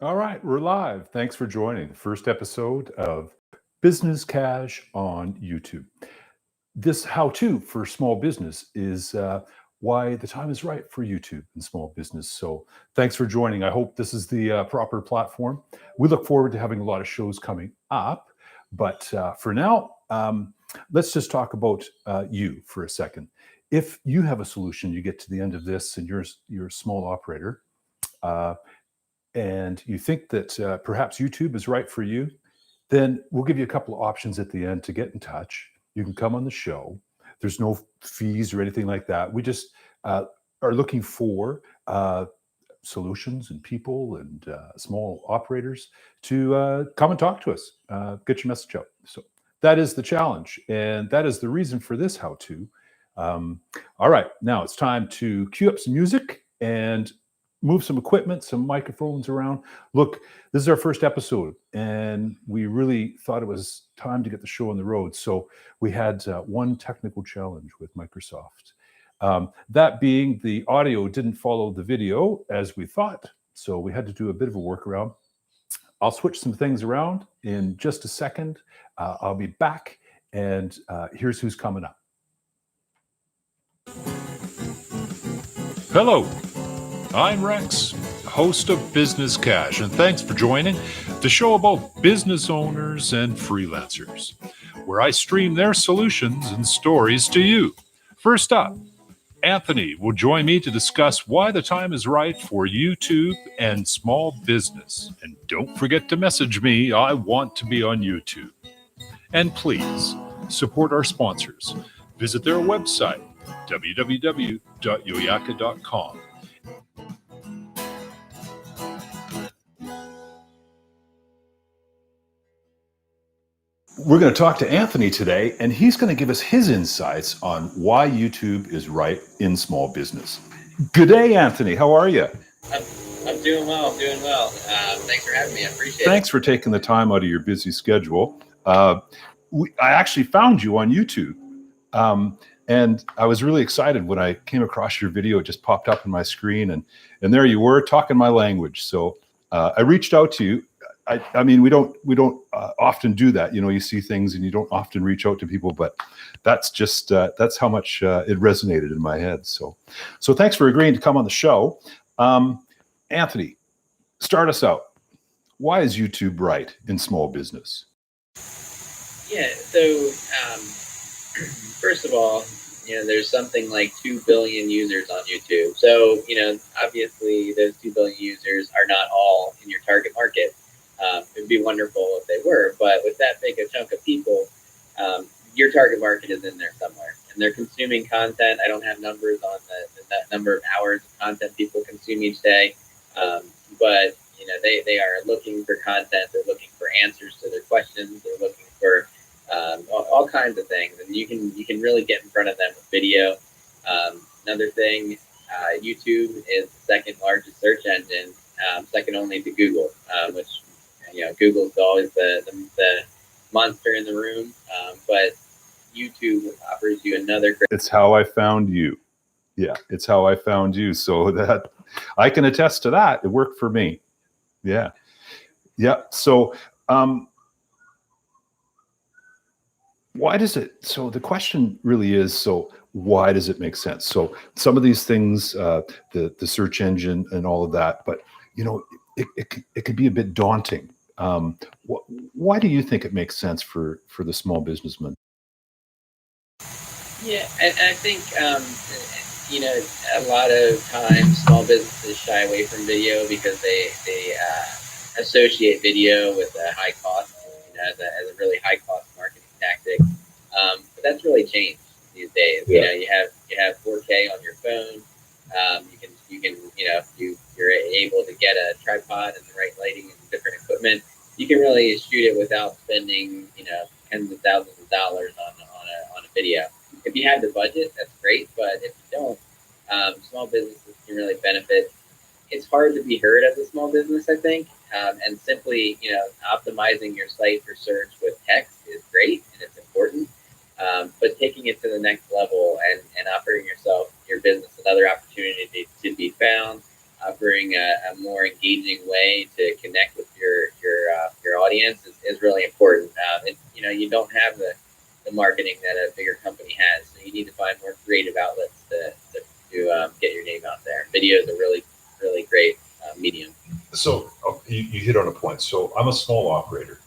All right, we're live. Thanks for joining the first episode of Business Cash on YouTube. This how to for small business is why the time is right for YouTube and small business. So, thanks for joining. I hope this is the proper platform. We look forward to having a lot of shows coming up. But for now, let's just talk about you for a second. If you have a solution, you get to the end of this and you're a small operator. Uh, and you think that perhaps YouTube is right for you, then we'll give you a couple of options at the end to get in touch. You can come on the show. There's no fees or anything like that. We just are looking for solutions and people and small operators to come and talk to us, get your message out. So that is the challenge. And that is the reason for this how to. All right, now it's time to cue up some music and move some equipment, some microphones around. Look, this is our first episode, and we really thought it was time to get the show on the road. So we had one technical challenge with Microsoft. That being the audio didn't follow the video as we thought. So we had to do a bit of a workaround. I'll switch some things around in just a second. I'll be back, and here's who's coming up. Hello. I'm Rex, host of Business Cash, and thanks for joining the show about business owners and freelancers, where I stream their solutions and stories to you. First up, Anthony will join me to discuss why the time is right for YouTube and small business. And don't forget to message me. I want to be on YouTube. And please support our sponsors. Visit their website, www.yoyaka.com. We're going to talk to Anthony today, and he's going to give us his insights on why YouTube is right in small business. Good day, Anthony. How are you? I'm doing well. Thanks for having me. I appreciate it. Thanks for taking the time out of your busy schedule. I actually found you on YouTube, and I was really excited when I came across your video. It just popped up on my screen, and there you were talking my language. So I reached out to you. I mean, we don't often do that. You know, you see things and you don't often reach out to people, but that's just that's how much it resonated in my head. So thanks for agreeing to come on the show. Anthony, start us out. Why is YouTube right in small business? Yeah. So first of all, there's something like 2 billion users on YouTube. So obviously those 2 billion users are not all in your target market. It'd be wonderful if they were, but with that big a chunk of people, your target market is in there somewhere, and they're consuming content. I don't have numbers on that number of hours of content people consume each day, but they are looking for content. They're looking for answers to their questions. They're looking for all kinds of things, and you can really get in front of them with video. Another thing, YouTube is the second largest search engine, second only to Google, which Google's always the monster in the room, but YouTube offers you another great. It's how I found you. Yeah, it's how I found you. So that I can attest to that. It worked for me. Yeah. So why does it? So the question really is, so why does it make sense? So some of these things, the search engine and all of that, but it could be a bit daunting. Why do you think it makes sense for the small businessman? Yeah, and I think a lot of times small businesses shy away from video because they associate video with a high cost, as a really high cost marketing tactic. But that's really changed these days. Yeah. You have 4K on your phone. You're able to get a tripod and the right lighting and different equipment. You can really shoot it without spending tens of thousands of dollars on a video. If you have the budget, that's great. But if you don't, small businesses can really benefit. It's hard to be heard as a small business, I think, and simply optimizing your site for search with text is great and it's important. But taking it to the next level and offering your business another opportunity to be found, offering a more engaging way to connect with your audience is really important. You don't have the marketing that a bigger company has, so you need to find more creative outlets to get your name out there. Video is a really great medium. So you hit on a point. So I'm a small operator.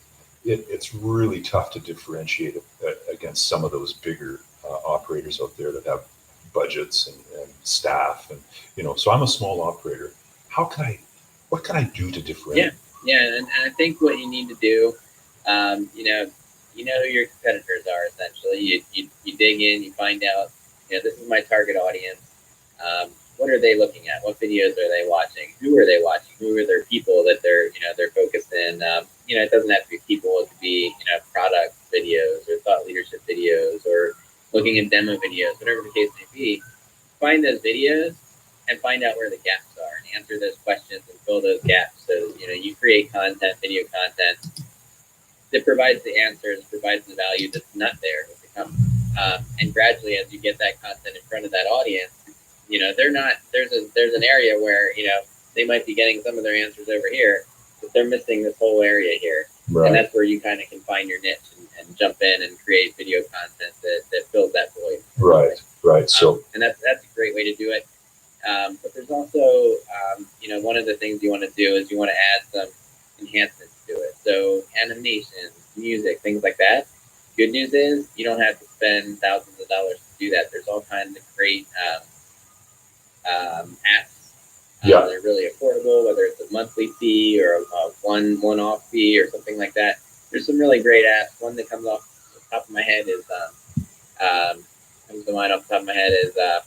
It's really tough to differentiate against some of those bigger operators out there that have budgets and staff, and so I'm a small operator. What can I do to differentiate? And I think what you need to do, you know who your competitors are. Essentially, you dig in, you find out, this is my target audience. What are they looking at? What videos are they watching? Who are they watching? Who are their people that they're focused in? It doesn't have to be people. It could be product videos or thought leadership videos or looking at demo videos, whatever the case may be. Find those videos and find out where the gaps are and answer those questions and fill those gaps. So you create content, video content that provides the answers, provides the value that's not there with the company. And gradually, as you get that content in front of that audience, there's an area where they might be getting some of their answers over here, but they're missing this whole area here. Right. And that's where you kind of can find your niche and jump in and create video content that fills that void. Right. So and that's a great way to do it. But there's also one of the things you want to do is you want to add some enhancements to it. So animations, music, things like that. Good news is you don't have to spend thousands of dollars to do that. There's all kinds of great apps. They're really affordable, whether it's a monthly fee or a one-off fee or something like that. There's some really great apps. One that comes off the top of my head is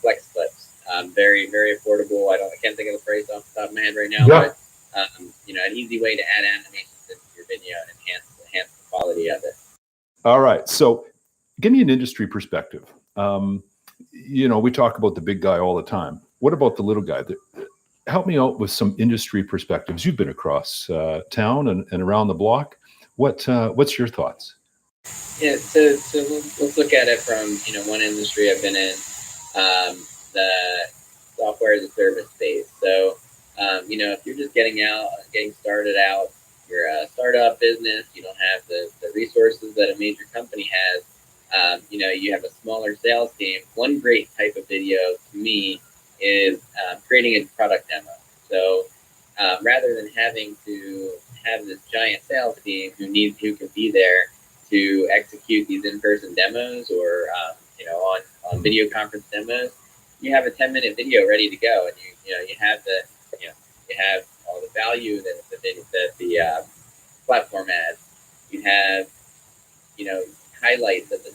Flex Clips. Very, very affordable. I can't think of the phrase off the top of my head right now, but an easy way to add animations into your video and enhance the quality of it. All right. So give me an industry perspective. We talk about the big guy all the time. What about the little guy? Help me out with some industry perspectives. You've been across town and around the block. What's your thoughts? Yeah, so let's look at it from one industry I've been in, the software as a service space. So if you're just getting started out, you're a startup business, you don't have the resources that a major company has. You have a smaller sales team. One great type of video to me is creating a product demo. So rather than having to have this giant sales team who can be there to execute these in-person demos or on video conference demos, you have a 10-minute video ready to go, and you have all the value that the platform adds. You have highlights of the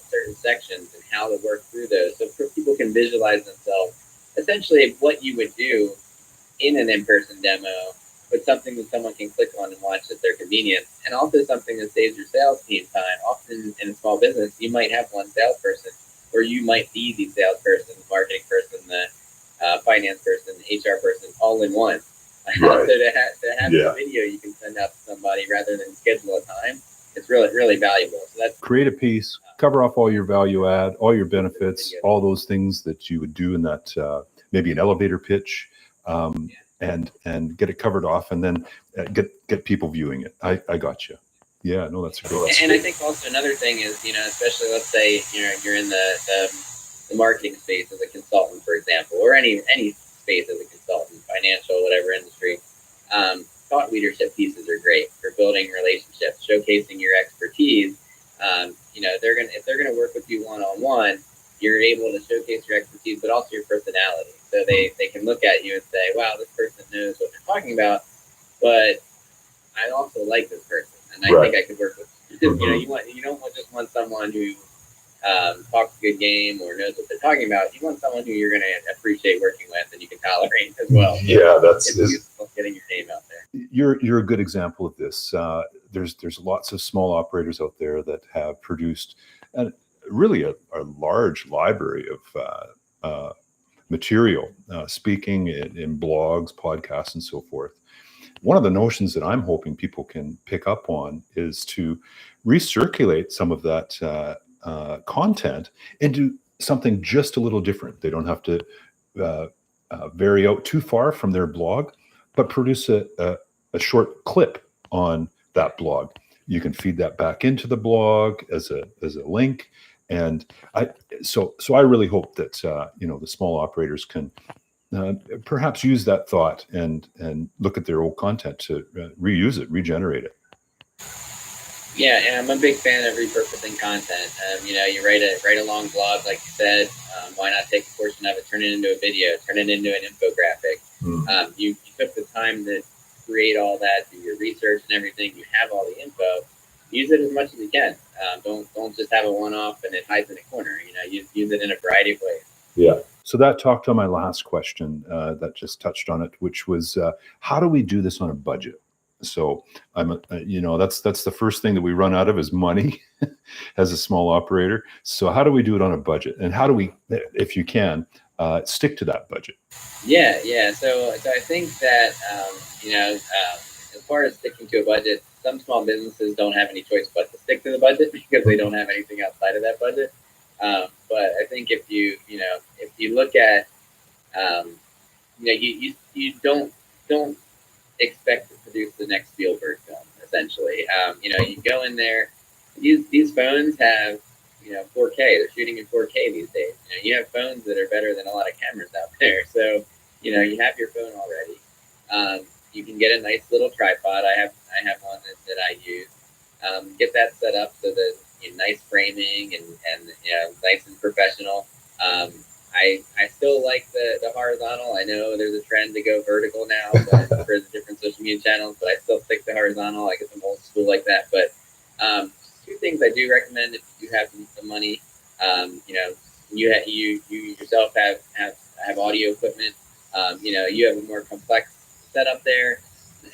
certain sections and how to work through those, so people can visualize themselves. Essentially, what you would do in an in-person demo, but something that someone can click on and watch at their convenience, and also something that saves your sales team time. Often in a small business, you might have one salesperson, or you might be the salesperson, the marketing person, the finance person, the HR person, all in one. Right. So to have the video you can send out to somebody rather than schedule a time, it's really, really valuable. So that's create a piece, cover off all your value add, all your benefits, all those things that you would do in that maybe an elevator pitch. And get it covered off, and then get people viewing it. I got you. Yeah, no, that's great. And I think also another thing is, especially let's say you're in the marketing space as a consultant, for example, or any space as a consultant, financial, whatever industry. Thought leadership pieces are great for building relationships, showcasing your expertise. If they're gonna work with you one-on-one, you're able to showcase your expertise, but also your personality. So they can look at you and say, wow, this person knows what they're talking about, but I also like this person, and I think I could work with you. You don't just want someone who talks a good game or knows what they're talking about. You want someone who you're going to appreciate working with and you can tolerate as well. Yeah, it's useful getting your name out there. You're a good example of this. There's lots of small operators out there that have produced really a large library of material, speaking in blogs, podcasts, and so forth. One of the notions that I'm hoping people can pick up on is to recirculate some of that content into something just a little different. They don't have to vary out too far from their blog, but produce a short clip on that blog. You can feed that back into the blog as a link. And so I really hope that the small operators can perhaps use that thought and look at their old content to reuse it, regenerate it. Yeah, and I'm a big fan of repurposing content. You write a long blog, like you said. Why not take a portion of it, turn it into a video, turn it into an infographic? You took the time to create all that, do your research and everything. You have all the info. Use it as much as you can. Don't just have a one-off and it hides in a corner. Use it in a variety of ways. Yeah. So that talked on my last question that just touched on it, which was how do we do this on a budget? So that's the first thing that we run out of is money as a small operator. So how do we do it on a budget, and how do we, if you can, stick to that budget? Yeah. So I think that as far as sticking to a budget, some small businesses don't have any choice but to stick to the budget because they don't have anything outside of that budget. But I think if you look at you don't expect to produce the next Spielberg film, essentially. You go in there, these phones have 4K. They're shooting in 4K these days. You have phones that are better than a lot of cameras out there. So you have your phone already. You can get a nice little tripod. I have one that I use. Get that set up so that nice framing and nice and professional. I still like the horizontal. I know there's a trend to go vertical now for the different social media channels, but I still stick to horizontal. I get some old school like that. But two things I do recommend if you have the money. You yourself have audio equipment. You have a more complex setup there.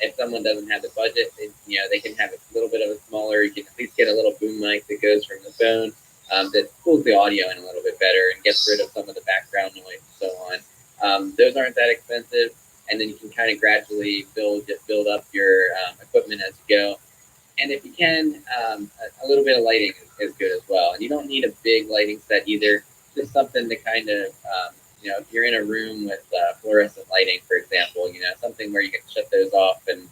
If someone doesn't have the budget, they can have a little bit of a smaller. You can at least get a little boom mic that goes from the phone. That pulls the audio in a little bit better and gets rid of some of the background noise and so on. Those aren't that expensive, and then you can kind of gradually build up your equipment as you go. And if you can, a little bit of lighting is good as well. And you don't need a big lighting set either. Just something to kind of, if you're in a room with fluorescent lighting, for example, something where you can shut those off and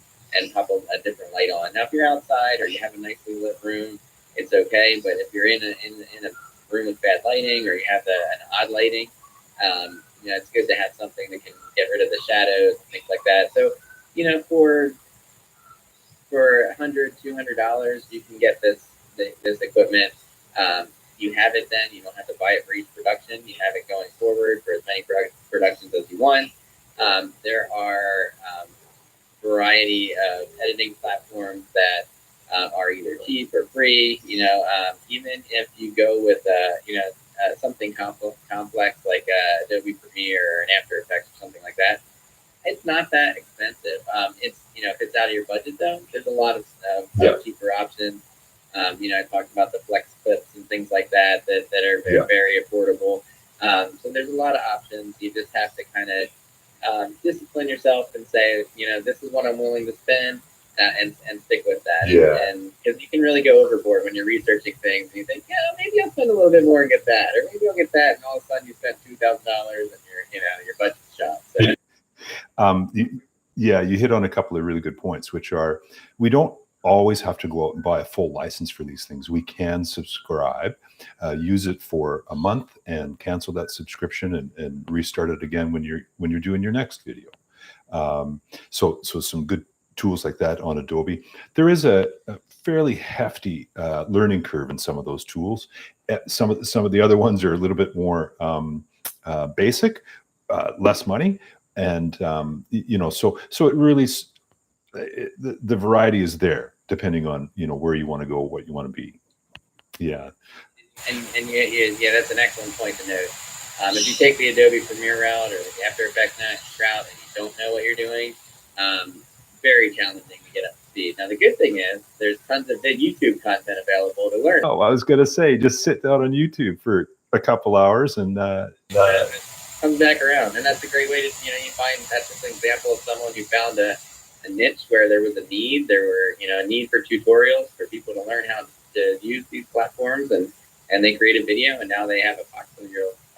pop a different light on. Now, if you're outside or you have a nicely lit room, it's okay, but if you're in a room with bad lighting or you have an odd lighting, it's good to have something that can get rid of the shadows and things like that. So, for $100, $200, you can get this equipment. You have it then. You don't have to buy it for each production. You have it going forward for as many productions as you want. There are a variety of editing platforms that are either cheap or free. Even if you go with something complex like Adobe Premiere or an After Effects or something like that, it's not that expensive. It's if it's out of your budget though, there's a lot of cheaper options. I talked about the flex clips and things like that are very, very affordable. So there's a lot of options. You just have to kind of discipline yourself and say, this is what I'm willing to spend. And stick with that. And because you can really go overboard when you're researching things and you think, maybe I'll spend a little bit more and get that, or maybe I'll get that, and all of a sudden you spent $2,000 and your budget's shot. So. You hit on a couple of really good points, which are we don't always have to go out and buy a full license for these things. We can subscribe, use it for a month, and cancel that subscription and restart it again when you're doing your next video. So some good tools like that on Adobe. There is a fairly hefty learning curve in some of those tools. Some of the other ones are a little bit more basic, less money, and so it really the variety is there depending on where you want to go, what you want to be. Yeah. And that's an excellent point to note. If you take the Adobe Premiere route or the After Effects route and you don't know what you're doing, very challenging to get up to speed. Now, the good thing is there's tons of good YouTube content available to learn. Oh, I was going to say, just sit down on YouTube for a couple hours and comes back around. And that's a great way to, you find that's just an example of someone who found a niche where there was a need. There were, a need for tutorials for people to learn how to use these platforms, and they created video, and now they have a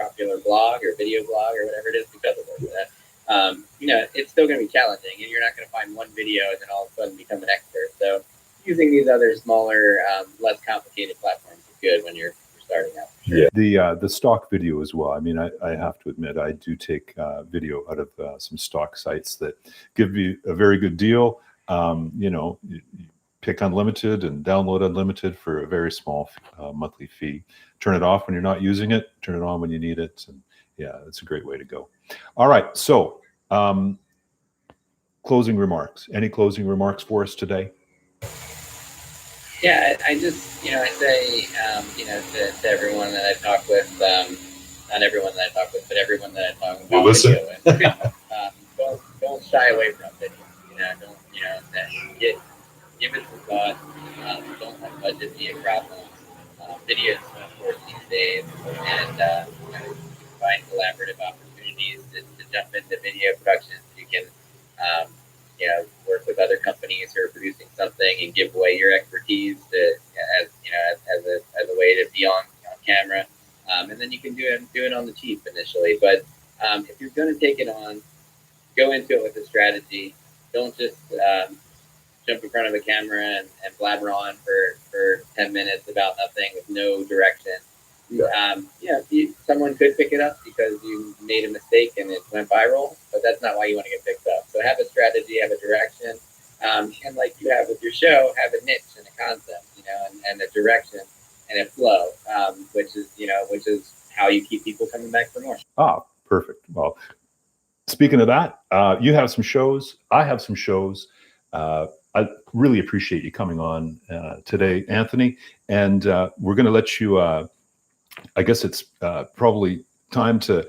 popular blog or video blog or whatever it is because of it. it's still going to be challenging, and you're not going to find one video and then all of a sudden become an expert. So using these other smaller, less complicated platforms is good when you're starting out. Sure. Yeah. The stock video as well. I mean, I have to admit, I do take video out of some stock sites that give you a very good deal. You pick unlimited and download unlimited for a very small monthly fee. Turn it off when you're not using it. Turn it on when you need it. And yeah, it's a great way to go. All right. So closing remarks. Any closing remarks for us today? Yeah, I just, I say, to everyone that I talk with, not everyone that I talk with, but everyone that I talk about video with, don't shy away from video. Give it some thought. Don't let budget be a problem. Video is so important these days, and find collaborative opportunities to jump into video production. You can, work with other companies who are producing something and give away your expertise as a way to be on camera, and then you can do it on the cheap initially. But if you're going to take it on, go into it with a strategy. Don't just jump in front of a camera and blabber on for 10 minutes about nothing with no direction. Someone could pick it up because you made a mistake and it went viral, but that's not why you want to get picked up. So have a strategy, have a direction, and like you have with your show, have a niche and a concept, and a direction and a flow, which is how you keep people coming back for more. Ah, perfect. Well, speaking of that, you have some shows. I have some shows. I really appreciate you coming on today, Anthony. And we're going to let you, I guess it's probably time to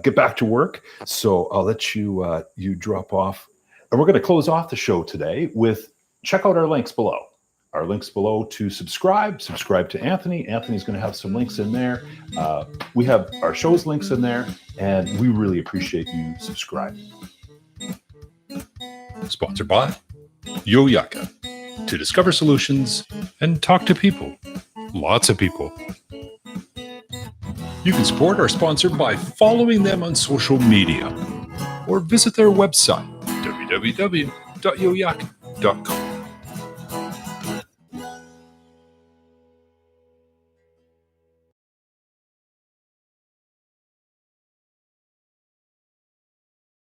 get back to work. So I'll let you drop off. And we're going to close off the show today with, check out our links below. Our links below to subscribe to Anthony. Anthony's going to have some links in there. We have our show's links in there, and we really appreciate you subscribing. Sponsored by Yoyaka, to discover solutions and talk to people. Lots of people. You can support our sponsor by following them on social media or visit their website, www.yoyaka.com.